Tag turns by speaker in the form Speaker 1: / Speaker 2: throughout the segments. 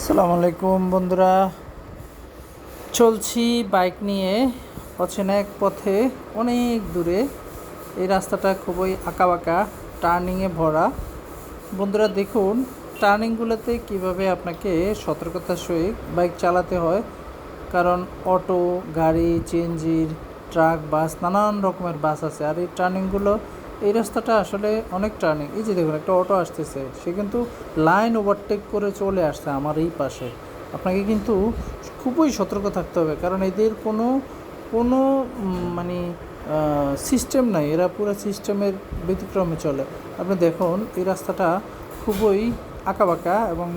Speaker 1: আসসালামু আলাইকুম বন্ধুরা, চলছি বাইক নিয়ে অচেনা এক পথে অনেক দূরে। এই রাস্তাটা খুবই আঁকাবাঁকা, টার্নিংয়ে ভরা। বন্ধুরা দেখুন, টার্নিংগুলোতে কিভাবে আপনাকে সতর্কতার সহিত বাইক চালাতে হয়, কারণ অটো, গাড়ি, চেঞ্জির, ট্রাক, বাস, নানান রকমের বাস আছে। আর এই টার্নিংগুলো, এই রাস্তাটা আসলে অনেক টার্নিং। এই যে দেখুন, একটা অটো আসতেছে, সে কিন্তু লাইন ওভারটেক করে চলে আসছে আমার এই পাশে। আপনাকে কিন্তু খুবই সতর্ক থাকতে হবে, কারণ এদের কোনো কোনো মানে সিস্টেম নাই, এরা পুরো সিস্টেমের ব্যতিক্রমে চলে। আপনি দেখুন, এই রাস্তাটা খুবই আঁকাবাঁকা এবং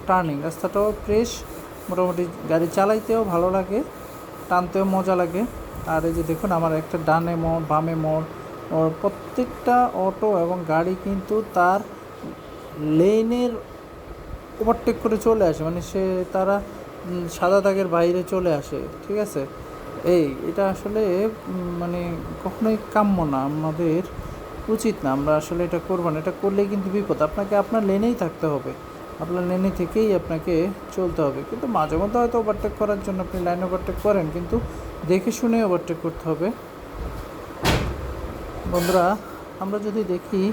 Speaker 1: টার্নিং। রাস্তাটাও ফ্রেশ, মোটামুটি গাড়ি চালাইতেও ভালো লাগে, টানতেও মজা লাগে। আর এই যে দেখুন, আমার একটা ডানে মোড়, বামে মোড়, ওর প্রত্যেকটা অটো এবং গাড়ি কিন্তু তার লেনের ওভারটেক করে চলে আসে, মানে তারা সাদা দাগের বাইরে চলে আসে, ঠিক আছে। এটা আসলে মানে কখনোই কাম্য না, আমাদের উচিত না। আমরা আসলে এটা করবো না, এটা করলেই কিন্তু বিপদ। আপনাকে আপনার লেনেই থাকতে হবে, আপনার লেনে থেকেই আপনাকে চলতে হবে। কিন্তু মাঝে মধ্যে হয়তো ওভারটেক করার জন্য আপনি লাইন ওভারটেক করেন, কিন্তু দেখে শুনে ওভারটেক করতে হবে। বন্ধুরা, আমরা যদি দেখি,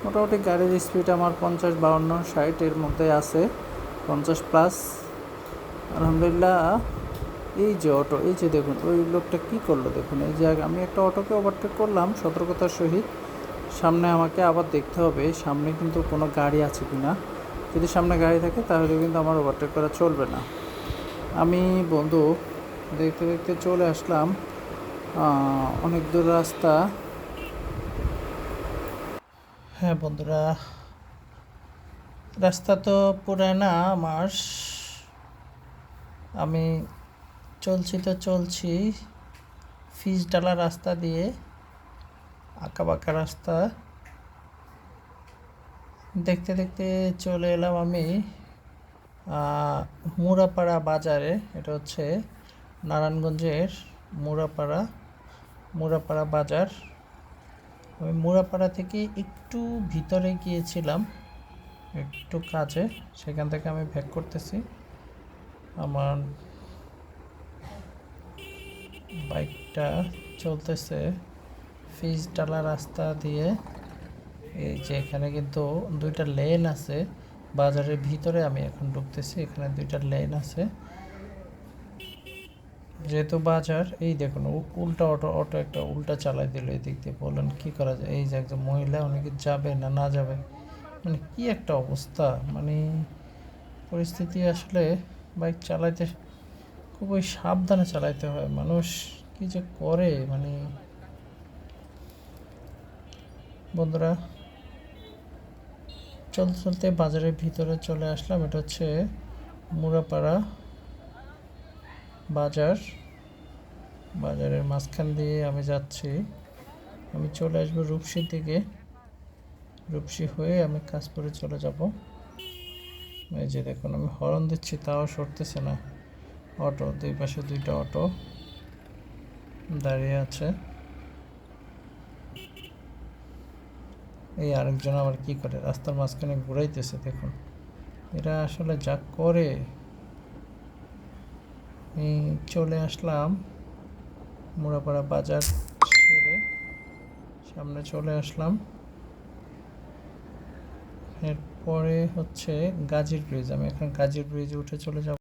Speaker 1: মোটামুটি গাড়ির স্পিড আমার 50, 52, 60 এর মধ্যে আছে, 50+। আলহামদুলিল্লাহ। এই যে অটো, এই যে দেখুন ওই লোকটা কী করলো দেখুন। এই যে আমি একটা অটোকে ওভারটেক করলাম সতর্কতার সহিত। সামনে আমাকে আবার দেখতে হবে সামনে কিন্তু কোনো গাড়ি আছে কি না। যদি সামনে গাড়ি থাকে তাহলে কিন্তু আমার ওভারটেক করা চলবে না। আমি বন্ধু দেখতে দেখতে চলে আসলাম অনেক দূর রাস্তা। হ্যাঁ বন্ধুরা, রাস্তা তো পুরানা আমার। আমি চলছি ফিসডালা রাস্তা দিয়ে, আঁকাবাঁকা রাস্তা দেখতে দেখতে চলে এলাম আমি মুরাপাড়া বাজারে। এটা হচ্ছে নারায়ণগঞ্জের মুরাপাড়া বাজার। আমি মুরাপাড়া থেকে একটু ভিতরে গিয়েছিলাম একটু কাজে, সেখান থেকে আমি ব্যাক করতেছি। আমার বাইকটা চলতেছে ফিসডালা রাস্তা দিয়ে। এই যে এখানে কিন্তু 2টা লেন আছে, বাজারের ভিতরে আমি এখন ঢুকতেছি। এখানে 2টা লেন আছে যেহেতু বাজার। এই দেখুন, উল্টা অটো একটা উল্টা চালাই দিল এদিক দিয়ে। বললেন কী করা যায়? এই যে একজন মহিলা, উনি কি যাবে না যাবে, মানে কি একটা অবস্থা, মানে পরিস্থিতি। আসলে বাইক চালাইতে খুবই সাবধানে চালাইতে হয়। মানুষ কি যে করে, মানে বন্ধুরা, চলতে চলতে বাজারের ভিতরে চলে আসলাম। এটা হচ্ছে মুরাপাড়া বাজার। বাজারের মাঝখান দিয়ে আমি যাচ্ছি। আমি চলে আসবো রূপসীর দিকে, রূপসী হয়ে আমি কাশপুরে চলে যাব। এই যে দেখুন, আমি হর্ন দিচ্ছি তাও সরতেছে না। অটো, দুই পাশে 2টা অটো দাঁড়িয়ে আছে। এই আরেকজন আবার কি করে, রাস্তার মাঝখানে ঘুরাইতেছে দেখুন। এরা আসলে যা করে। এই চলে আসলাম মুরাপাড়া বাজার ছেড়ে, সামনে চলে আসলাম। এরপরে হচ্ছে গাজীর ব্রিজ। আমি এখন গাজীর ব্রিজে উঠে চলে যাব।